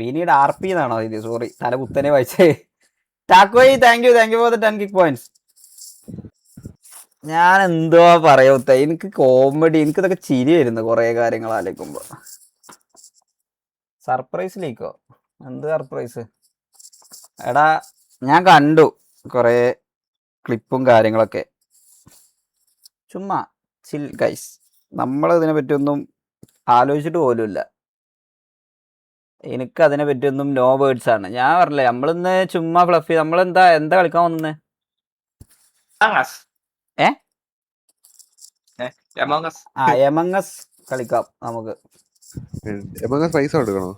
വീനിയുടെ RP എന്നാണോ ഇത്? Sorry, തല കുത്തനെ വായിച്ചേ. ടാക്കോയി thank you for the 10 kick points. ഞാൻ എന്തുവാ പറയൂത്ത, എനിക്ക് കോമഡി, എനിക്കിതൊക്കെ ചിരി വരുന്നു കുറെ കാര്യങ്ങൾ ആലോചിക്കുമ്പോ. സർപ്രൈസിലേക്കോ? എന്ത് സർപ്രൈസ്? എടാ ഞാൻ കണ്ടു കുറെ ക്ലിപ്പും കാര്യങ്ങളൊക്കെ. ചുമ്മാ ചിൽ ഗൈസ്, നമ്മൾ ഇതിനെ പറ്റിയൊന്നും ആലോചിച്ചിട്ട് പോലുമില്ല. എനിക്ക് അതിനെ പറ്റിയൊന്നും നോ വേർഡ്സ് ആണ്. ഞാൻ പറഞ്ഞില്ലേ, നമ്മളിന്ന് ചുമ്മാ ഫ്ലഫി. നമ്മളെന്താ കളിക്കാൻ വന്നേ? എമംഗസ് കളിക്കാം നമുക്ക്. പൈസ കൊടുക്കണോ?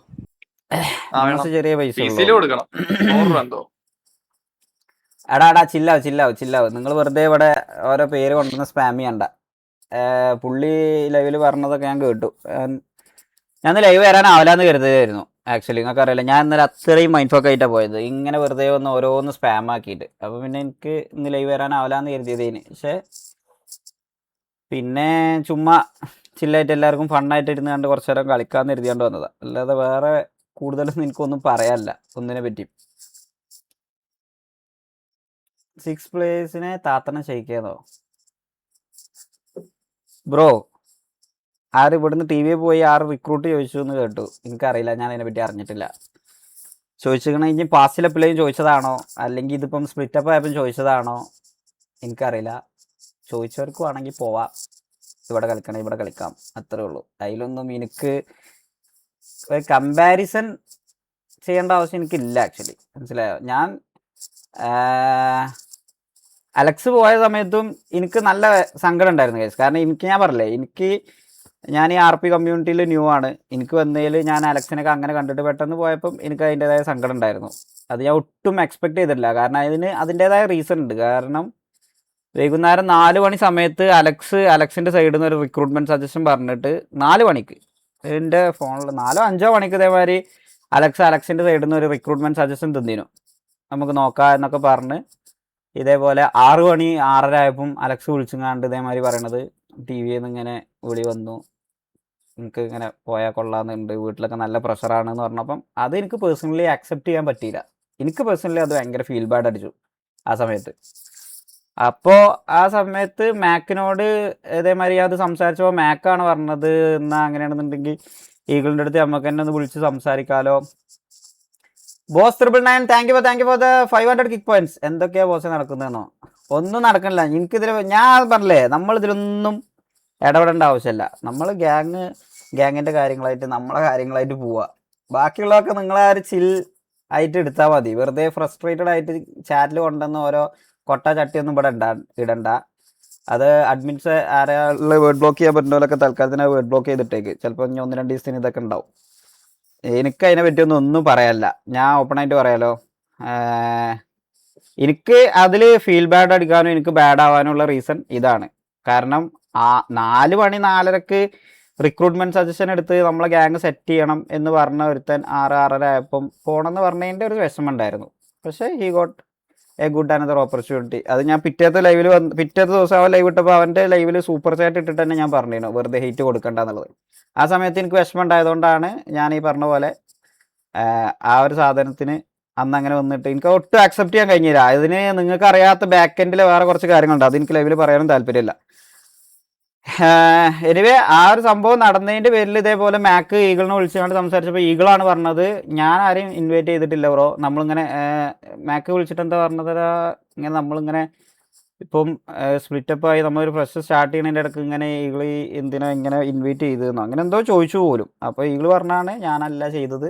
ചെറിയ പൈസ എടാ ചില്ലാവ്. നിങ്ങൾ വെറുതെ ഇവിടെ ഓരോ പേര് കൊണ്ടുവന്ന് സ്പാം ചെയ്യണ്ട. പുള്ളി ലൈവില് പറഞ്ഞതൊക്കെ ഞാൻ കേട്ടു. ഞാൻ ലൈവ് വരാനാവില്ലാന്ന് കരുതുകയായിരുന്നു ആക്ച്വലി. നിങ്ങൾക്ക് അറിയില്ല, ഞാൻ ഇന്നലെ അത്രയും മൈൻഡ് ഫോക്ക് ആയിട്ടാണ് പോയത്, ഇങ്ങനെ വെറുതെ ഒന്ന് ഓരോന്ന് സ്പാം ആക്കിയിട്ട്. അപ്പോൾ പിന്നെ എനിക്ക് ഇന്ന് ലൈവ് വരാനാവില്ലാന്ന് കരുതിയതിന്. പക്ഷേ പിന്നെ ചുമ്മാ ചില്ലായിട്ട് എല്ലാവർക്കും ഫണ്ണായിട്ട് ഇരുന്ന് കണ്ട് കുറച്ചു നേരം കളിക്കാമെന്ന് കരുതിയാണ്ട് വന്നതാണ്. അല്ലാതെ വേറെ കൂടുതലൊന്നും എനിക്കൊന്നും പറയാനില്ല ഒന്നിനെ പറ്റി. 6 പ്ലേയേഴ്സിനെ താത്തനെ ക്ഷയിക്കാന്നോ ബ്രോ? ആര് ഇവിടുന്ന് ടി വിയിൽ പോയി റിക്രൂട്ട് ചോദിച്ചു എന്ന് കേട്ടു. എനിക്കറിയില്ല, ഞാൻ അതിനെപ്പറ്റി അറിഞ്ഞിട്ടില്ല. ചോദിച്ചിരിക്കണ പാസ്റ്റിലെപ്പിലേയും ചോദിച്ചതാണോ, അല്ലെങ്കിൽ ഇതിപ്പം സ്പ്ലിറ്റപ്പ് ആയപ്പം ചോദിച്ചതാണോ എനിക്കറിയില്ല. ചോദിച്ചവർക്ക് വേണമെങ്കിൽ പോവാം, ഇവിടെ കളിക്കണം ഇവിടെ കളിക്കാം, അത്രേ ഉള്ളൂ. അതിലൊന്നും എനിക്ക് കമ്പാരിസൺ ചെയ്യേണ്ട ആവശ്യം എനിക്കില്ല ആക്ച്വലി, മനസ്സിലായോ? ഞാൻ അലക്സ് പോയ സമയത്തും എനിക്ക് നല്ല സങ്കടം ഉണ്ടായിരുന്നു കേസ്. കാരണം ഞാൻ പറഞ്ഞില്ലേ, ഞാൻ ഈ RP കമ്മ്യൂണിറ്റിയിൽ ന്യൂ ആണ്. എനിക്ക് വന്നതിൽ ഞാൻ അലക്സിനൊക്കെ അങ്ങനെ കണ്ടിട്ട് പെട്ടെന്ന് പോയപ്പം എനിക്ക് അതിൻ്റെതായ സങ്കടം ഉണ്ടായിരുന്നു. അത് ഞാൻ ഒട്ടും എക്സ്പെക്ട് ചെയ്തിട്ടില്ല. കാരണം അതിൻ്റെതായ റീസൺ ഉണ്ട്. കാരണം വൈകുന്നേരം 4 മണി സമയത്ത് അലക്സിൻ്റെ സൈഡിൽ നിന്ന് ഒരു റിക്രൂട്ട്മെൻറ്റ് സജഷൻ പറഞ്ഞിട്ട് 4 മണിക്ക് എൻ്റെ ഫോണിൽ 4-5 മണിക്ക് ഇതേമാതിരി അലക്സിൻ്റെ സൈഡിൽ നിന്ന് ഒരു റിക്രൂട്ട്മെൻറ്റ് സജഷൻ തന്നിരുന്നു, നമുക്ക് നോക്കാം എന്നൊക്കെ പറഞ്ഞ്. ഇതേപോലെ 6 മണി 6:30 ആയപ്പം അലക്സ് വിളിച്ചുങ്ങാണ്ട് ഇതേമാതിരി പറയണത് TV നിന്ന് ഇങ്ങനെ വിളി വന്നു, എനിക്ക് ഇങ്ങനെ പോയാൽ കൊള്ളാമെന്നുണ്ട്, വീട്ടിലൊക്കെ നല്ല പ്രഷറാണെന്ന് പറഞ്ഞപ്പം അത് എനിക്ക് പേഴ്സണലി അക്സെപ്റ്റ് ചെയ്യാൻ പറ്റിയില്ല. എനിക്ക് പേഴ്സണലി അത് ഭയങ്കര ഫീൽ ബാഡ് അടിച്ചു ആ സമയത്ത്. അപ്പോൾ ആ സമയത്ത് മാക്കിനോട് ഇതേമാതിരി അത് സംസാരിച്ചപ്പോൾ മാക്കാണ് പറഞ്ഞത്, എന്നാൽ അങ്ങനെയാണെന്നുണ്ടെങ്കിൽ ഈഗിളിൻ്റെ അടുത്ത് നമുക്ക് തന്നെ ഒന്ന് വിളിച്ച് സംസാരിക്കാമല്ലോ. Boss 999 thank you for the 500 kick points. എന്തൊക്കെയാ ബോസ് നടക്കുന്നതെന്നോ? ഒന്നും നടക്കണില്ല. എനിക്കിതിൽ ഞാൻ പറഞ്ഞില്ലേ, നമ്മളിതിലൊന്നും ഇടപെടേണ്ട ആവശ്യമില്ല. നമ്മൾ ഗ്യാങ്ങിൻ്റെ കാര്യങ്ങളായിട്ട് നമ്മളെ കാര്യങ്ങളായിട്ട് പോവുക. ബാക്കിയുള്ളതൊക്കെ നിങ്ങളെ ചിൽ ആയിട്ട് എടുത്താൽ മതി. വെറുതെ ഫ്രസ്ട്രേറ്റഡ് ആയിട്ട് ചാറ്റിൽ കൊണ്ടുവന്ന് ഓരോ കൊട്ട ചട്ടിയൊന്നും ഇവിടെ ഇടണ്ട. അത് അഡ്മിൻസ് ആരെയുള്ള വേർഡ് ബ്ലോക്ക് ചെയ്യാൻ പറ്റുന്നവരൊക്കെ തൽക്കാലത്തിന് വേർഡ് ബ്ലോക്ക് ചെയ്തിട്ടേക്ക്. ചിലപ്പോൾ 1-2 ദിവസത്തിന് ഇതൊക്കെ ഉണ്ടാവും. എനിക്ക് അതിനെ പറ്റിയൊന്നും പറയാനില്ല. ഞാൻ ഓപ്പണായിട്ട് പറയാലോ, എനിക്ക് അതിൽ ഫീൽ ബാഡ് അടിക്കാനും എനിക്ക് ബാഡ് ആവാനുള്ള റീസൺ ഇതാണ്. കാരണം 4 മണി 4:30 റിക്രൂട്ട്മെൻറ്റ് സജഷൻ എടുത്ത് നമ്മളെ ഗ്യാങ് സെറ്റ് ചെയ്യണം എന്ന് പറഞ്ഞ ഒരുത്തൻ 6-6:30 ആയപ്പം പോകണമെന്ന് പറഞ്ഞതിൻ്റെ ഒരു വിഷമം ഉണ്ടായിരുന്നു. പക്ഷേ he got A good another opportunity. അത് ഞാൻ പിറ്റേത്തെ ദിവസം അവൻ ലൈവ് ഇട്ടപ്പോൾ അവൻ്റെ ലൈവിൽ സൂപ്പർ ചാറ്റ് ഇട്ടിട്ട് തന്നെ ഞാൻ പറഞ്ഞിരുന്നു വെറുതെ ഹെയ്റ്റ് കൊടുക്കണ്ട എന്നുള്ളത്. ആ സമയത്ത് എനിക്ക് വിഷമം ഉണ്ടായതുകൊണ്ടാണ് ഞാൻ ഈ പറഞ്ഞ പോലെ ആ ഒരു സാധനത്തിന് അന്ന് അങ്ങനെ വന്നിട്ട് എനിക്ക് ഒട്ടും അക്സെപ്റ്റ് ചെയ്യാൻ കഴിഞ്ഞില്ല. അതിന് നിങ്ങൾക്ക് അറിയാത്ത ബാക്ക് എൻഡിൽ വേറെ കുറച്ച് കാര്യങ്ങളുണ്ട്, അത് എനിക്ക് ലൈവിൽ പറയാനും താല്പര്യമില്ല. എനിവേ ആ ഒരു സംഭവം നടന്നതിൻ്റെ പേരിൽ ഇതേപോലെ മാക്ക് ഈഗിളിനെ വിളിച്ചുകൊണ്ട് സംസാരിച്ചപ്പോൾ ഈഗിളാണ് പറഞ്ഞത്, ഞാൻ ആരെയും ഇൻവൈറ്റ് ചെയ്തിട്ടില്ല ബ്രോ. നമ്മളിങ്ങനെ മാക്ക് വിളിച്ചിട്ട് എന്താ പറഞ്ഞത്, ഇങ്ങനെ നമ്മളിങ്ങനെ ഇപ്പം സ്പ്ലിറ്റപ്പായി നമ്മളൊരു ഫ്രഷ് സ്റ്റാർട്ട് ചെയ്യുന്നതിൻ്റെ ഇടയ്ക്ക് ഇങ്ങനെ ഈഗിൾ എന്തിനാ ഇങ്ങനെ ഇൻവൈറ്റ് ചെയ്തതെന്നോ അങ്ങനെ എന്തോ ചോദിച്ചു പോലും. അപ്പോൾ ഈഗിൾ പറഞ്ഞാണ് ഞാനല്ല ചെയ്തത്,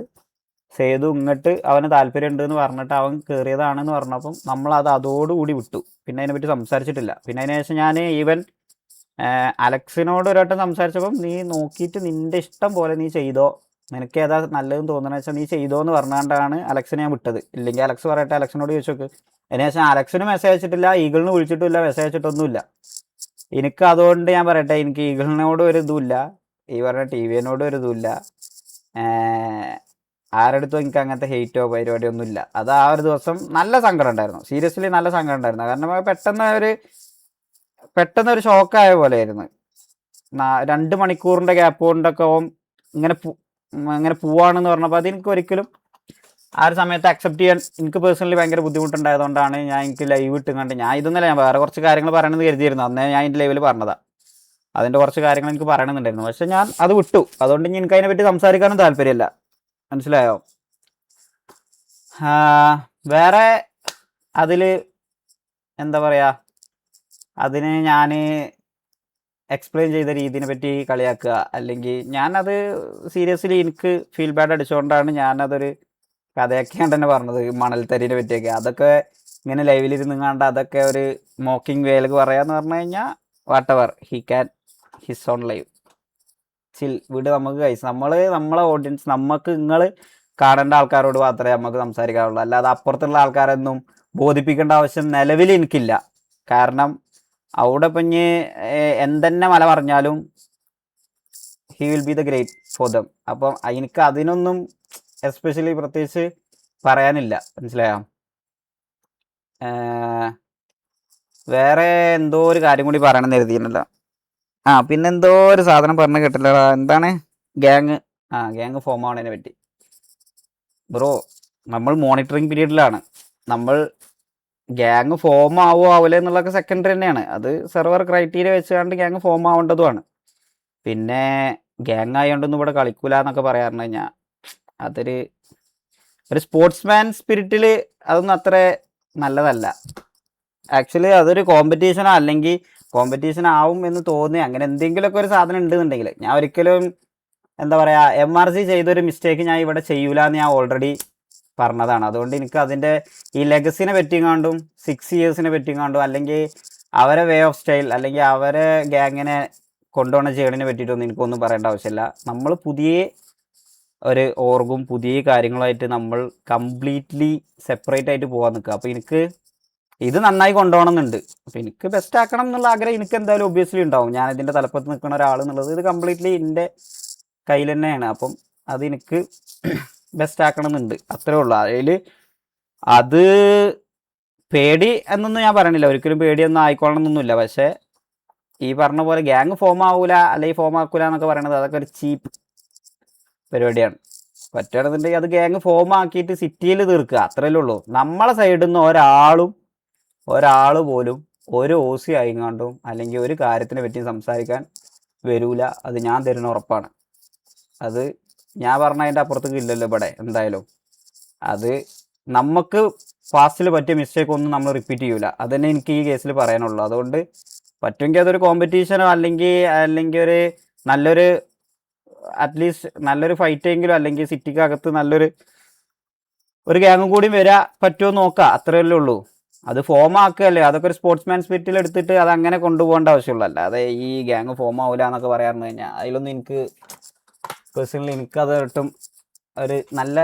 സേതു ഇങ്ങോട്ട് അവന് താല്പര്യം ഉണ്ടെന്ന് പറഞ്ഞിട്ട് അവൻ കയറിയതാണെന്ന് പറഞ്ഞപ്പം നമ്മളത് അതോടുകൂടി വിട്ടു. പിന്നെ അതിനെപ്പറ്റി സംസാരിച്ചിട്ടില്ല. പിന്നെ അതിന് ശേഷം ഞാൻ ഈവൻ അലക്സിനോട് ഒരു വട്ടം സംസാരിച്ചപ്പം നീ നോക്കിയിട്ട് നിൻ്റെ ഇഷ്ടം പോലെ നീ ചെയ്തോ, നിനക്ക് ഏതാ നല്ലതെന്ന് തോന്നുന്നത് വെച്ചാൽ നീ ചെയ്തോ എന്ന് പറഞ്ഞുകൊണ്ടാണ് അലക്സിനെ ഞാൻ വിട്ടത്. ഇല്ലെങ്കിൽ അലക്സ് പറയട്ടെ, അലക്സിനോട് ചോദിച്ചു നോക്ക്. അതിനുശേഷം അലക്സിന് മെസ്സേജ് അയച്ചിട്ടില്ല, ഈഗിളിന് വിളിച്ചിട്ടില്ല, മെസ്സേജ് അയച്ചിട്ടൊന്നുമില്ല. എനിക്ക് അതുകൊണ്ട് ഞാൻ പറയട്ടെ, എനിക്ക് ഈഗിളിനോട് ഒരു ഇതുമില്ല, ഈ പറഞ്ഞ TVനോടും ഒരു ഇതുമില്ല, ആരടുത്തും എനിക്ക് അങ്ങനത്തെ ഹെയ്റ്റോ പരിപാടിയോ ഒന്നുമില്ല. അത് ആ ഒരു ദിവസം നല്ല സങ്കടം ഉണ്ടായിരുന്നു, സീരിയസ്ലി നല്ല സങ്കടം ഉണ്ടായിരുന്നു. കാരണം പെട്ടെന്നൊരു ഷോക്കായ പോലെ ആയിരുന്നു. 2 മണിക്കൂറിൻ്റെ ഗ്യാപ്പ് കൊണ്ടൊക്കെ ഇങ്ങനെ അങ്ങനെ പോവാണെന്ന് പറഞ്ഞപ്പോൾ അത് എനിക്ക് ഒരിക്കലും ആ ഒരു സമയത്ത് അക്സെപ്റ്റ് ചെയ്യാൻ എനിക്ക് പേഴ്സണലി ഭയങ്കര ബുദ്ധിമുട്ടുണ്ടായതുകൊണ്ടാണ് എനിക്ക് ലൈവ് ഇട്ടുകൊണ്ട് ഞാൻ ഇതൊന്നല്ല, ഞാൻ വേറെ കുറച്ച് കാര്യങ്ങൾ പറയണമെന്ന് കരുതിയിരുന്നു. അന്നേ ഞാൻ എൻ്റെ ലൈവിൽ പറഞ്ഞതാണ്, അതിൻ്റെ കുറച്ച് കാര്യങ്ങൾ എനിക്ക് പറയണമെന്നുണ്ടായിരുന്നു. പക്ഷെ ഞാൻ അത് വിട്ടു. അതുകൊണ്ട് ഇനി എനിക്ക് അതിനെപ്പറ്റി സംസാരിക്കാനും താല്പര്യമില്ല. മനസ്സിലായോ? വേറെ അതിൽ എന്താ പറയുക, അതിന് ഞാൻ എക്സ്പ്ലെയിൻ ചെയ്ത രീതിയെ പറ്റി കളിയാക്കുക, അല്ലെങ്കിൽ ഞാനത് സീരിയസ്ലി എനിക്ക് ഫീൽ ബാഡ് അടിച്ചുകൊണ്ടാണ് ഞാനതൊരു കഥയൊക്കെയാണ് തന്നെ പറഞ്ഞത്. മണൽത്തരിനെ പറ്റിയൊക്കെ അതൊക്കെ ഇങ്ങനെ ലൈവിലിരുന്ന് അതൊക്കെ ഒരു മോക്കിംഗ് വേലക്ക് പറയാന്ന് പറഞ്ഞു കഴിഞ്ഞാൽ whatever he can his on live chill വീട്. നമുക്ക് കൈസ് നമ്മളെ ഓഡിയൻസ്, നമുക്ക് നിങ്ങൾ കാണേണ്ട ആൾക്കാരോട് മാത്രമേ നമുക്ക് സംസാരിക്കാറുള്ളൂ. അല്ലാതെ അപ്പുറത്തുള്ള ആൾക്കാരൊന്നും ബോധിപ്പിക്കേണ്ട ആവശ്യം നിലവിൽ എനിക്കില്ല. കാരണം അവിടെ ഇപ്പം എന്തെന്നെ മല പറഞ്ഞാലും he will be the great for them. അപ്പം എനിക്ക് അതിനൊന്നും എസ്പെഷ്യലി പ്രത്യേകിച്ച് പറയാനില്ല. മനസ്സിലായോ? വേറെ എന്തോ ഒരു കാര്യം കൂടി പറയണമെന്ന് കരുതിയിരുന്നല്ലോ. പിന്നെന്തോ ഒരു സാധനം പറഞ്ഞു കേട്ടില്ല. എന്താണ് ഗ്യാങ് ഫോം ആവുന്നതിനെ പറ്റി. ബ്രോ, നമ്മൾ മോണിറ്ററിങ് പീരീഡിലാണ്. നമ്മൾ ഗ്യാങ് ഫോം ആവില്ല എന്നുള്ളതൊക്കെ സെക്കൻഡറി തന്നെയാണ്. അത് സെർവർ ക്രൈറ്റീരിയ വെച്ചുകൊണ്ട് ഗ്യാങ് ഫോം ആവേണ്ടതുമാണ്. പിന്നെ ഗ്യാങ് ആയതുകൊണ്ടൊന്നും ഇവിടെ കളിക്കൂല എന്നൊക്കെ പറയാറുണ്ട് കഴിഞ്ഞാൽ ഒരു സ്പോർട്സ്മാൻ സ്പിരിറ്റിൽ അതൊന്നും അത്ര നല്ലതല്ല. ആക്ച്വലി അതൊരു കോമ്പറ്റീഷനോ അല്ലെങ്കിൽ കോമ്പറ്റീഷൻ ആവും എന്ന് തോന്നി അങ്ങനെ എന്തെങ്കിലുമൊക്കെ ഒരു സാധനം ഉണ്ടെന്നുണ്ടെങ്കിൽ ഞാൻ ഒരിക്കലും എന്താ പറയുക MRC ചെയ്തൊരു മിസ്റ്റേക്ക് ഞാൻ ഇവിടെ ചെയ്യൂല എന്ന് ഞാൻ ഓൾറെഡി പറഞ്ഞതാണ്. അതുകൊണ്ട് എനിക്ക് അതിൻ്റെ ഈ ലെഗസിനെ പറ്റിങ്ങാണ്ടും 6 ഇയേഴ്സിനെ പറ്റിങ്ങാണ്ടും അല്ലെങ്കിൽ അവരെ വേ ഓഫ് സ്റ്റൈൽ അല്ലെങ്കിൽ അവരെ ഗ്യാങ്ങിനെ കൊണ്ടുപോകുന്ന ചെയ്യണതിനെ പറ്റിയിട്ടൊന്നും എനിക്കൊന്നും പറയേണ്ട ആവശ്യമില്ല. നമ്മൾ പുതിയ ഒരു ഓർഗും പുതിയ കാര്യങ്ങളായിട്ട് നമ്മൾ കംപ്ലീറ്റ്ലി സെപ്പറേറ്റ് ആയിട്ട് പോകാൻ നിൽക്കുക. അപ്പോൾ എനിക്ക് ഇത് നന്നായി കൊണ്ടുപോകണം എന്നുണ്ട്. അപ്പോൾ എനിക്ക് ബെസ്റ്റ് ആക്കണം എന്നുള്ള ആഗ്രഹം എനിക്ക് എന്തായാലും ഒബ്വിയസ്ലി ഉണ്ടാവും. ഞാൻ ഇതിൻ്റെ തലപ്പത്ത് നിൽക്കുന്ന ഒരാൾ എന്നുള്ളത് ഇത് കംപ്ലീറ്റ്ലി എൻ്റെ കയ്യിൽ തന്നെയാണ്. അപ്പം അത് എനിക്ക് ബെസ്റ്റ് ആക്കണം എന്നുണ്ട്, അത്രേ ഉള്ളൂ. അതിൽ അത് പേടി എന്നൊന്നും ഞാൻ പറയണില്ല, ഒരിക്കലും പേടിയൊന്നും ആയിക്കോളണം എന്നൊന്നുമില്ല. പക്ഷേ ഈ പറഞ്ഞ പോലെ ഗ്യാങ് ഫോം ആവൂല അല്ലെങ്കിൽ ഫോം ആക്കൂല എന്നൊക്കെ പറയണത് അതൊക്കെ ഒരു ചീപ്പ് പരിപാടിയാണ്. പറ്റുകയാണെന്നുണ്ടെങ്കിൽ അത് ഗ്യാങ് ഫോം ആക്കിയിട്ട് സിറ്റിയിൽ തീർക്കുക, അത്രയല്ലേ ഉള്ളൂ. നമ്മളെ സൈഡിൽ നിന്ന് ഒരാൾ പോലും ഒരു OC ആയിങ്ങാണ്ടും അല്ലെങ്കിൽ ഒരു കാര്യത്തിനെ പറ്റി സംസാരിക്കാൻ വരൂല. അത് ഞാൻ തരുന്ന ഉറപ്പാണ്. അത് ഞാൻ പറഞ്ഞതിൻ്റെ അപ്പുറത്തേക്ക് ഇല്ലല്ലോ ഇവിടെ എന്തായാലും. അത് നമുക്ക് പാസ്റ്റിൽ പറ്റിയ മിസ്റ്റേക്ക് ഒന്നും നമ്മൾ റിപ്പീറ്റ് ചെയ്യൂല. അതന്നെ എനിക്ക് ഈ കേസിൽ പറയാനുള്ളൂ. അതുകൊണ്ട് പറ്റുമെങ്കിൽ അതൊരു കോമ്പറ്റീഷനോ അല്ലെങ്കിൽ ഒരു നല്ലൊരു അറ്റ്ലീസ്റ്റ് നല്ലൊരു ഫൈറ്റെങ്കിലും അല്ലെങ്കിൽ സിറ്റിക്കകത്ത് നല്ലൊരു ഗ്യാങ്ങും കൂടി വരാൻ പറ്റുമോ നോക്കുക, അത്രയല്ലേ ഉള്ളൂ. അത് ഫോം ആക്കുകയല്ലേ, അതൊക്കെ ഒരു സ്പോർട്സ്മാൻ സ്പിരിറ്റിൽ എടുത്തിട്ട് അത് അങ്ങനെ കൊണ്ടുപോകേണ്ട ആവശ്യമുള്ളൂ. അല്ലാതെ ഈ ഗ്യാങ് ഫോം ആവില്ല എന്നൊക്കെ പറയാറുണ്ട് കഴിഞ്ഞാൽ അതിലൊന്നും എനിക്ക് പേഴ്സണലി എനിക്കത് ഒട്ടും ഒരു നല്ല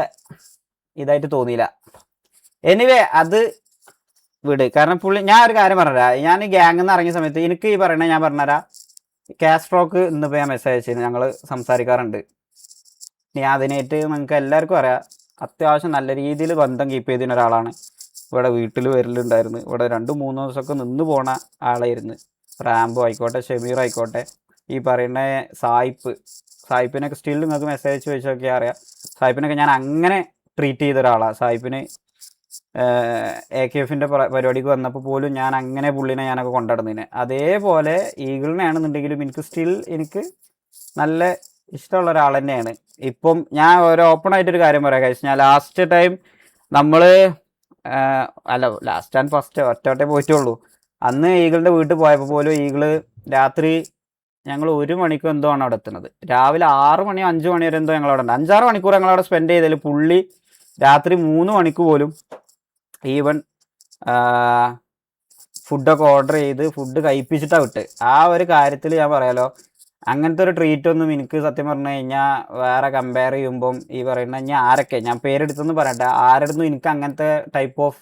ഇതായിട്ട് തോന്നിയില്ല. എനിവേ അത് വിട്. കാരണം ഞാൻ ഒരു കാര്യം പറഞ്ഞുതരാം. ഞാൻ ഈ ഗ്യാങ്ങിൽ നിന്ന് ഇറങ്ങിയ സമയത്ത് എനിക്ക് ഈ പറയണ ഞാൻ പറഞ്ഞുതരാം. കാസ്ട്രോക്ക് ഇന്നിപ്പോൾ ഞാൻ മെസ്സേജ് അയച്ചു, ഞങ്ങൾ സംസാരിക്കാറുണ്ട്. ഞാൻ അതിനായിട്ട് നിങ്ങൾക്ക് എല്ലാവർക്കും അറിയാം അത്യാവശ്യം നല്ല രീതിയിൽ ബന്ധം കീപ്പ് ചെയ്തിരുന്ന ഒരാളാണ്. ഇവിടെ വീട്ടിൽ വരലുണ്ടായിരുന്നു. ഇവിടെ 2-3 ദിവസമൊക്കെ നിന്ന് പോണ ആളായിരുന്നു. റാംബോ ആയിക്കോട്ടെ, ഷമീർ ആയിക്കോട്ടെ, ഈ പറയുന്ന സായിപ്പിനൊക്കെ സ്റ്റിൽ നിങ്ങൾക്ക് മെസ്സേജ് ചോദിച്ചൊക്കെ അറിയാം. സായിപ്പിനൊക്കെ ഞാൻ അങ്ങനെ ട്രീറ്റ് ചെയ്ത ഒരാളാണ്. സായിപ്പിന് AKFൻ്റെ പരിപാടിക്ക് വന്നപ്പോൾ പോലും ഞാൻ അങ്ങനെ പുള്ളിനെ ഞാനൊക്കെ കൊണ്ടുനടന്നതിന്. അതേപോലെ ഈഗിളിനെയാണെന്നുണ്ടെങ്കിലും എനിക്ക് നല്ല ഇഷ്ടമുള്ള ഒരാൾ തന്നെയാണ്. ഇപ്പം ഞാൻ ഒരു ഓപ്പണായിട്ടൊരു കാര്യം പറയാം കഴിച്ചു. ഞാൻ last time last and first ഒറ്റ പോയിട്ടുള്ളൂ. അന്ന് ഈഗിളിൻ്റെ വീട്ടിൽ പോയപ്പോൾ പോലും ഈഗിള് രാത്രി ഞങ്ങൾ 1 മണിക്കോ എന്തോ ആണ് അവിടെ എത്തുന്നത്. രാവിലെ 6 മണിയോ 5 മണി വരെ എന്തോ ഞങ്ങളവിടെ ഉണ്ട്. 5-6 മണിക്കൂർ ഞങ്ങളവിടെ സ്പെൻഡ് ചെയ്തതിൽ പുള്ളി രാത്രി 3 മണിക്ക് പോലും ഈവൻ ഫുഡൊക്കെ ഓർഡർ ചെയ്ത് ഫുഡ് കഴിപ്പിച്ചിട്ടാണ് വിട്ട്. ആ ഒരു കാര്യത്തിൽ ഞാൻ പറയാലോ, അങ്ങനത്തെ ഒരു ട്രീറ്റ് ഒന്നും എനിക്ക് സത്യം പറഞ്ഞു കഴിഞ്ഞാൽ വേറെ കമ്പയർ ചെയ്യുമ്പം ഈ പറയുന്ന ഞാൻ ആരൊക്കെ ഞാൻ പേരെടുത്തെന്ന് പറയട്ടെ, ആരുടെ എനിക്ക് അങ്ങനത്തെ ടൈപ്പ് ഓഫ്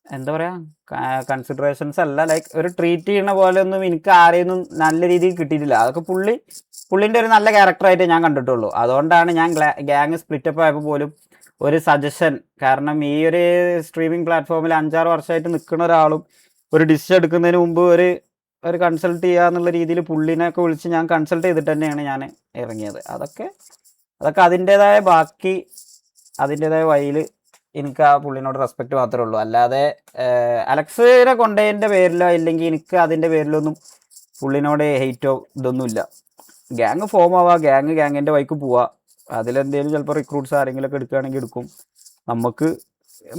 എന്താ പറയുക കൺസിഡറേഷൻസ് അല്ല, ലൈക്ക് ഒരു ട്രീറ്റ് ചെയ്യുന്ന പോലെ ഒന്നും എനിക്ക് ആരെയൊന്നും നല്ല രീതിയിൽ കിട്ടിയിട്ടില്ല. അതൊക്കെ പുള്ളിൻ്റെ ഒരു നല്ല ക്യാരക്ടറായിട്ട് ഞാൻ കണ്ടിട്ടുള്ളൂ. അതുകൊണ്ടാണ് ഞാൻ ഗ്യാങ് സ്പ്ലിറ്റപ്പ് ആയപ്പോൾ പോലും ഒരു സജഷൻ, കാരണം ഈ ഒരു സ്ട്രീമിംഗ് പ്ലാറ്റ്ഫോമിൽ 5-6 വർഷമായിട്ട് നിൽക്കുന്ന ഒരാളും ഒരു ഡിസിഷൻ എടുക്കുന്നതിന് മുമ്പ് ഒരു കൺസൾട്ട് ചെയ്യുക എന്നുള്ള രീതിയിൽ പുള്ളിനെയൊക്കെ വിളിച്ച് ഞാൻ കൺസൾട്ട് ചെയ്തിട്ട് തന്നെയാണ് ഞാൻ ഇറങ്ങിയത്. അതൊക്കെ അതൊക്കെ അതിൻ്റെതായ വഴിയിൽ എനിക്ക് ആ പുള്ളിനോട് റെസ്പെക്ട് മാത്രമേ ഉള്ളൂ. അല്ലാതെ അലക്സിനെ കൊണ്ടതിൻ്റെ പേരിലോ ഇല്ലെങ്കിൽ എനിക്ക് അതിൻ്റെ പേരിലൊന്നും പുള്ളിനോട് ഹെയ്റ്റോ ഇതൊന്നുമില്ല. ഗ്യാങ് ഫോം ആവുക, ഗ്യാങ്ങിൻ്റെ വഴിക്ക് പോവുക. അതിലെന്തെങ്കിലും ചിലപ്പോൾ റിക്രൂട്ട്സ് ആരെങ്കിലുമൊക്കെ എടുക്കുകയാണെങ്കിൽ എടുക്കും.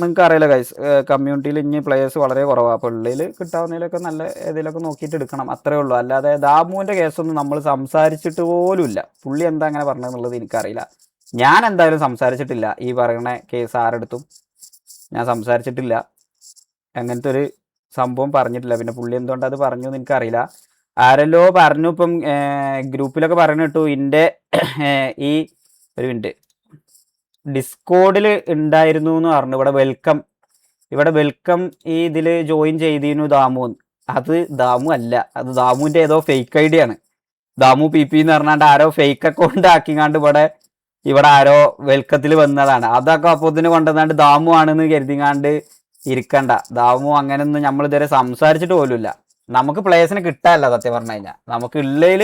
നിങ്ങൾക്ക് അറിയില്ല ഗൈസ്, കമ്മ്യൂണിറ്റിയിൽ ഇനി പ്ലേയേഴ്സ് വളരെ കുറവാണ്. അപ്പോൾ ഉള്ളിൽ കിട്ടാവുന്നതിലൊക്കെ നല്ല ഏതെങ്കിലുമൊക്കെ നോക്കിയിട്ട് എടുക്കണം, അത്രേ ഉള്ളൂ. അല്ലാതെ ദാമുവിൻ്റെ കേസൊന്നും നമ്മൾ സംസാരിച്ചിട്ട് പോലുമില്ല. പുള്ളി എന്താ അങ്ങനെ പറഞ്ഞതെന്നുള്ളത് എനിക്കറിയില്ല. ഞാൻ എന്തായാലും സംസാരിച്ചിട്ടില്ല. ഈ പറയുന്ന കേസ് ആരെടുത്തും ഞാൻ സംസാരിച്ചിട്ടില്ല. അങ്ങനത്തെ ഒരു സംഭവം പറഞ്ഞിട്ടില്ല. പിന്നെ പുള്ളി എന്തുകൊണ്ട് അത് പറഞ്ഞു എന്ന് എനിക്കറിയില്ല. ആരല്ലോ പറഞ്ഞു, ഇപ്പം ഗ്രൂപ്പിലൊക്കെ പറഞ്ഞു കേട്ടു. ഈ ഒരു മിനിറ്റ്, ഡിസ്കോഡിൽ ഉണ്ടായിരുന്നു എന്ന് പറഞ്ഞു. ഇവിടെ വെൽക്കം ഈ ഇതിൽ ജോയിൻ ചെയ്തിരുന്നു ദാമു. അത് ദാമു അല്ല, അത് ദാമുവിൻ്റെ ഏതോ ഫേക്ക് ഐഡിയ ആണ്. ദാമു PP എന്ന് പറഞ്ഞാണ്ട് ആരോ ഫേക്ക് അക്കൗണ്ട് ആക്കിങ്ങാണ്ട് ഇവിടെ ആരോ വെൽക്കത്തിൽ വന്നതാണ്. അതൊക്കെ അപ്പോത്തിന് കൊണ്ടുവന്നാണ്ട് ദാമു ആണെന്ന് കരുതിങ്ങാണ്ട് ഇരിക്കണ്ട. ദാമു അങ്ങനെയൊന്നും നമ്മൾ ഇതുവരെ സംസാരിച്ചിട്ട് പോലുമില്ല. നമുക്ക് പ്ലേയേഴ്സിനെ കിട്ടാനല്ല സത്യം പറഞ്ഞു കഴിഞ്ഞാൽ. നമുക്ക് ഉള്ളതിൽ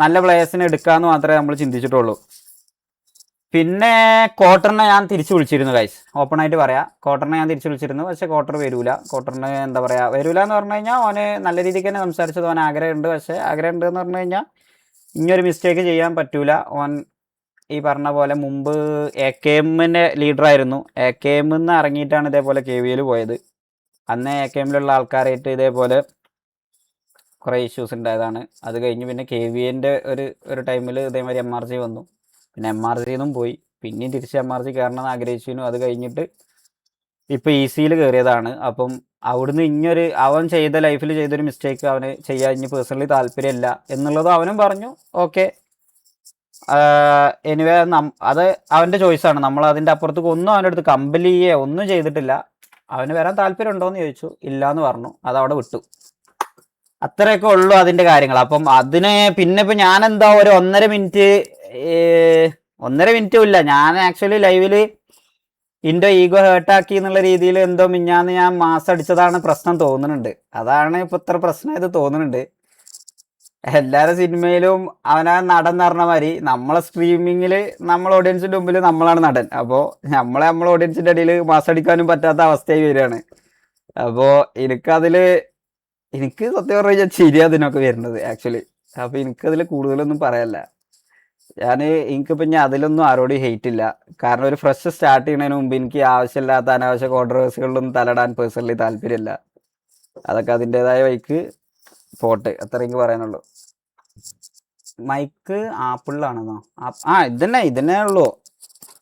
നല്ല പ്ലേയേഴ്സിനെ എടുക്കാമെന്ന് മാത്രമേ നമ്മൾ ചിന്തിച്ചിട്ടുള്ളൂ. പിന്നെ ക്വാർട്ടറിനെ ഞാൻ തിരിച്ചു വിളിച്ചിരുന്നു ഗൈസ്, ഓപ്പൺ ആയിട്ട് പറയാം. ക്വാർട്ടറിനെ ഞാൻ തിരിച്ചു വിളിച്ചിരുന്നു, പക്ഷേ ക്വാർട്ടർ വരൂല. ക്വാർട്ടറിന് എന്താ പറയുക, വരൂല എന്ന് പറഞ്ഞു കഴിഞ്ഞാൽ ഓന് നല്ല രീതിക്ക് തന്നെ സംസാരിച്ചത്. ഓൻ ആഗ്രഹമുണ്ട്, പക്ഷേ ആഗ്രഹമുണ്ട് എന്ന് പറഞ്ഞു കഴിഞ്ഞാൽ ഇനിയൊരു മിസ്റ്റേക്ക് ചെയ്യാൻ പറ്റൂല. ഓൻ ഈ പറഞ്ഞ പോലെ മുമ്പ് AKMൻ്റെ ലീഡറായിരുന്നു. AKM ഇറങ്ങിയിട്ടാണ് ഇതേപോലെ KVL പോയത്. അന്ന് AKMലുള്ള ആൾക്കാരായിട്ട് ഇതേപോലെ കുറേ ഇഷ്യൂസ് ഉണ്ടായതാണ്. അത് കഴിഞ്ഞ് പിന്നെ KVൻ്റെ ഒരു ടൈമിൽ ഇതേമാതിരി MRG വന്നു. പിന്നെ MRGന്നും പോയി, പിന്നെയും തിരിച്ച് MRG കയറണമെന്ന് ആഗ്രഹിച്ചിരുന്നു. അത് കഴിഞ്ഞിട്ട് ഇപ്പോൾ ECയിൽ കയറിയതാണ്. അപ്പം അവിടുന്ന് അവൻ ലൈഫിൽ ചെയ്തൊരു മിസ്റ്റേക്ക് അവന് ചെയ്യാൻ ഇനി പേഴ്സണലി താല്പര്യമില്ല എന്നുള്ളത് അവനും പറഞ്ഞു. ഓക്കെ, എനിവേ അത് അവൻ്റെ ചോയ്സാണ്. നമ്മൾ അതിൻ്റെ അപ്പുറത്തേക്ക് ഒന്നും അവൻ്റെ അടുത്ത് കമ്പൽ ഒന്നും ചെയ്തിട്ടില്ല. അവന് വരാൻ താല്പര്യം ഉണ്ടോയെന്ന് ചോദിച്ചു, ഇല്ല എന്ന് പറഞ്ഞു. അതവിടെ വിട്ടു. അത്രയൊക്കെ ഉള്ളൂ അതിൻ്റെ കാര്യങ്ങൾ. അപ്പം അതിന് പിന്നെ ഇപ്പം ഞാനെന്താ ഒരു 1.5 മിനിറ്റും ഇല്ല, ഞാൻ ആക്ച്വലി ലൈവിൽ എൻ്റെ ഈഗോ ഹേർട്ടാക്കി എന്നുള്ള രീതിയിൽ എന്തോ മിഞ്ഞാന്ന് ഞാൻ മാസം അടിച്ചതാണ് പ്രശ്നം തോന്നുന്നുണ്ട്. അതാണ് ഇപ്പം ഇത്ര പ്രശ്നമായത് തോന്നുന്നുണ്ട്. എല്ലാവരും സിനിമയിലും അവനാ നടൻ എന്ന് പറഞ്ഞ മാതിരി നമ്മളെ സ്ട്രീമിങ്ങിൽ നമ്മൾ ഓഡിയൻസിൻ്റെ മുമ്പിൽ നമ്മളാണ് നടൻ. അപ്പോൾ നമ്മളെ ഓഡിയൻസിൻ്റെ ഇടയിൽ മാസം അടിക്കാനും പറ്റാത്ത അവസ്ഥയായി വരികയാണ്. അപ്പോൾ എനിക്ക് സത്യം പറഞ്ഞു കഴിഞ്ഞാൽ ചിരി അതിനൊക്കെ വരുന്നത് ആക്ച്വലി. അപ്പോൾ എനിക്കതിൽ കൂടുതലൊന്നും പറയാനില്ല. എനിക്കിപ്പോൾ ഞാൻ അതിലൊന്നും ആരോടും ഹെയ്റ്റ് ഇല്ല. കാരണം ഒരു ഫ്രഷ് സ്റ്റാർട്ട് ചെയ്യുന്നതിന് മുമ്പ് എനിക്ക് ആവശ്യമില്ലാത്ത അനാവശ്യ കോൺട്രവേഴ്സികളിലൊന്നും തലയിടാൻ പേഴ്സണലി താല്പര്യമില്ല. അതൊക്കെ അതിൻ്റെതായ വഴിക്ക് പോട്ടെ, അത്ര എനിക്ക് പറയാനുള്ളൂ. മൈക്ക് ആപ്പിളിലാണെന്നോ? ഇതന്നെ ഉള്ളൂ.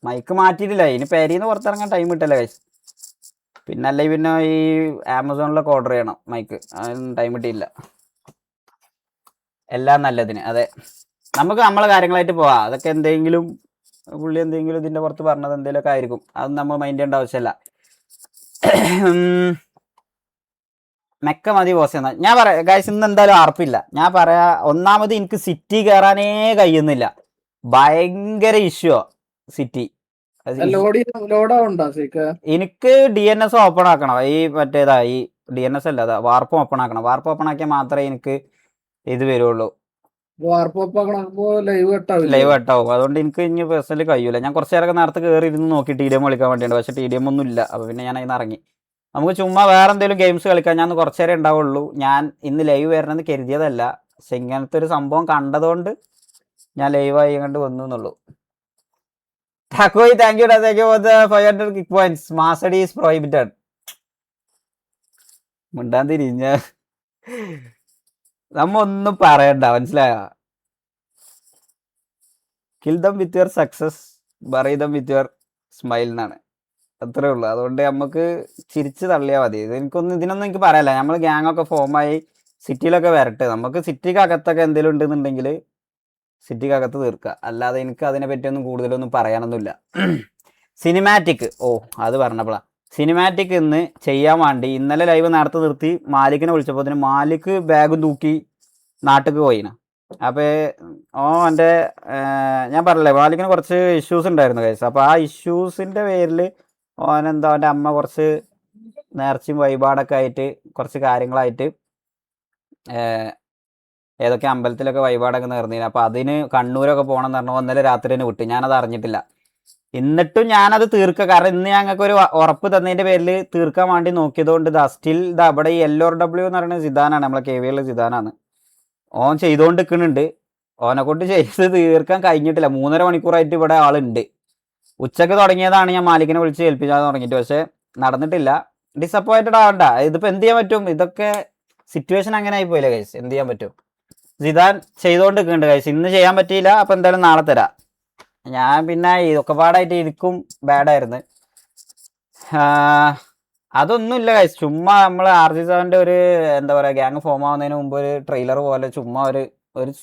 മൈക്ക് മാറ്റിയിട്ടില്ല. ഇനി പേരിന്ന് പുറത്തിറങ്ങാൻ ടൈം കിട്ടില്ല കൈസ്. പിന്നെ ഈ ആമസോണിലൊക്കെ ഓർഡർ ചെയ്യണം മൈക്ക്, അതിന് ടൈം കിട്ടിയില്ല. എല്ലാം നല്ലതിന്. അതെ, നമുക്ക് നമ്മളെ കാര്യങ്ങളായിട്ട് പോവാം. അതൊക്കെ പുള്ളി എന്തെങ്കിലും ഇതിൻ്റെ പുറത്ത് പറഞ്ഞത് എന്തെങ്കിലുമൊക്കെ ആയിരിക്കും. അത് നമ്മൾ മൈൻഡ് ചെയ്യേണ്ട ആവശ്യമില്ല. മെക്ക മതി ബോസ് എന്നാ ഞാൻ പറയാം ഗൈസ്. ഇന്ന് എന്തായാലും അർപ്പില്ല. ഞാൻ പറയാ, ഒന്നാമത് എനിക്ക് സിറ്റി കയറാനേ കഴിയുന്നില്ല. ഭയങ്കര ഇഷ്യൂ സിറ്റി. എനിക്ക് DNS ഓപ്പൺ ആക്കണം. ഈ DNS അല്ല, അതാ വാർപ്പ് ഓപ്പൺ ആക്കണം. വാർപ്പ് ഓപ്പൺ ആക്കിയാൽ മാത്രമേ എനിക്ക് ഇത് വരുള്ളൂ, ലൈവ് കട്ടാവും. അതുകൊണ്ട് എനിക്ക് ഇനി പേഴ്സണലി കഴിയൂല. ഞാൻ കുറച്ച് നേരമൊക്കെ നേരത്തെ കയറി ഇരുന്ന് നോക്കി TDM കളിക്കാൻ വേണ്ടിയുണ്ട്, പക്ഷേ TDM ഒന്നും ഇല്ല. അപ്പോൾ പിന്നെ ഞാൻ അതിന് ഇറങ്ങി. നമുക്ക് ചുമ്മാ വേറെ എന്തെങ്കിലും ഗെയിംസ് കളിക്കാൻ. ഞാൻ കുറച്ച് നേരം ഉണ്ടാവുള്ളൂ. ഞാൻ ഇന്ന് ലൈവ് വരണമെന്ന് കരുതിയതല്ല, പക്ഷെ ഇങ്ങനത്തെ ഒരു സംഭവം കണ്ടതുകൊണ്ട് ഞാൻ ലൈവായി കണ്ട് വന്നു എന്നുള്ളൂ. Thank you for the 500 kick points. മാസഡി ഈസ് പ്രൊഹിബിറ്റഡ്. മിണ്ടാൻ തിരിഞ്ഞ നമ്മ ഒന്നും പറയണ്ട, മനസ്സിലായ? Kill them with your success, bury them with your smile എന്നാണ്. അത്രേ ഉള്ളൂ. അതുകൊണ്ട് നമുക്ക് ചിരിച്ച് തള്ളിയാൽ മതി. ഇതിനൊന്നും എനിക്ക് പറയാനില്ല. നമ്മൾ ഗ്യാങ്ങൊക്കെ ഫോമായി സിറ്റിയിലൊക്കെ വരട്ടെ. നമുക്ക് സിറ്റിക്കകത്തൊക്കെ എന്തെങ്കിലും ഉണ്ടെന്നുണ്ടെങ്കിൽ സിറ്റിക്കകത്ത് തീർക്കുക. അല്ലാതെ എനിക്ക് അതിനെ പറ്റിയൊന്നും കൂടുതലൊന്നും പറയാനൊന്നുമില്ല. സിനിമാറ്റിക്, അത് പറഞ്ഞപ്പോഴാണ് സിനിമാറ്റിക് ഇന്ന് ചെയ്യാൻ വേണ്ടി ഇന്നലെ ലൈവ് നേരത്തെ നിർത്തി മാലിക്കിനെ വിളിച്ചപ്പോൾ മാലിക് ബാഗും തൂക്കി നാട്ടിലേക്ക് പോയിന്. അപ്പോൾ എൻ്റെ ഞാൻ പറഞ്ഞില്ലേ, മാലിക്കിന് കുറച്ച് ഇഷ്യൂസ് ഉണ്ടായിരുന്നു കേസ്. അപ്പോൾ ആ ഇഷ്യൂസിൻ്റെ പേരിൽ അവൻ്റെ അമ്മ കുറച്ച് നേർച്ചയും വഴിപാടൊക്കെ ആയിട്ട് കുറച്ച് കാര്യങ്ങളായിട്ട് ഏതൊക്കെ അമ്പലത്തിലൊക്കെ വഴിപാടൊക്കെ നേർന്നില്ല. അപ്പോൾ അതിന് കണ്ണൂരൊക്കെ പോകണം എന്ന് പറഞ്ഞു ഇന്നലെ രാത്രി തന്നെ വിട്ടു. ഞാനത് അറിഞ്ഞിട്ടില്ല. എന്നിട്ടും ഞാനത് തീർക്കുക, കാരണം ഇന്ന് ഞങ്ങൾക്ക് ഒരു ഉറപ്പ് തന്നതിൻ്റെ പേരിൽ തീർക്കാൻ വേണ്ടി നോക്കിയതുകൊണ്ട് സ്റ്റിൽ അവിടെ ഈ LOW എന്ന് പറയുന്നത് സിദാനാണ്, നമ്മളെ KVL സിദാനാണ്. ഓൻ ചെയ്തുകൊണ്ട് നിൽക്കുന്നുണ്ട്. ഓനെ കൊണ്ട് ചെയ്ത് തീർക്കാൻ കഴിഞ്ഞിട്ടില്ല. 3.5 മണിക്കൂറായിട്ട് ഇവിടെ ആളുണ്ട്. ഉച്ചക്ക് തുടങ്ങിയതാണ് ഞാൻ മാലിക്കിനെ വിളിച്ച് ഏൽപ്പിച്ചാൽ തുടങ്ങിയിട്ട്, പക്ഷെ നടന്നിട്ടില്ല. ഡിസപ്പോയിൻറ്റഡ് ആവണ്ട, ഇതിപ്പോൾ എന്ത് ചെയ്യാൻ പറ്റും? ഇതൊക്കെ സിറ്റുവേഷൻ അങ്ങനെ ആയിപ്പോയില്ലേ ഗൈസ്, എന്ത് ചെയ്യാൻ പറ്റും? സിദാൻ ചെയ്തുകൊണ്ട് നിൽക്കുന്നുണ്ട് ഗൈസ്. ഇന്ന് ചെയ്യാൻ പറ്റിയില്ല, അപ്പോൾ എന്തായാലും നാളെ തരാം. ഞാൻ പിന്നെ ഇതൊക്കെ പാടായിട്ട് ഇരിക്കും ബാഡായിരുന്നു. അതൊന്നുമില്ല ഗൈസ്, ചുമ്മാ നമ്മൾ RG7 ഒരു എന്താ പറയുക ഗ്യാങ് ഫോം ആവുന്നതിന് മുമ്പ് ഒരു ട്രെയിലർ പോലെ ചുമ്മാ ഒരു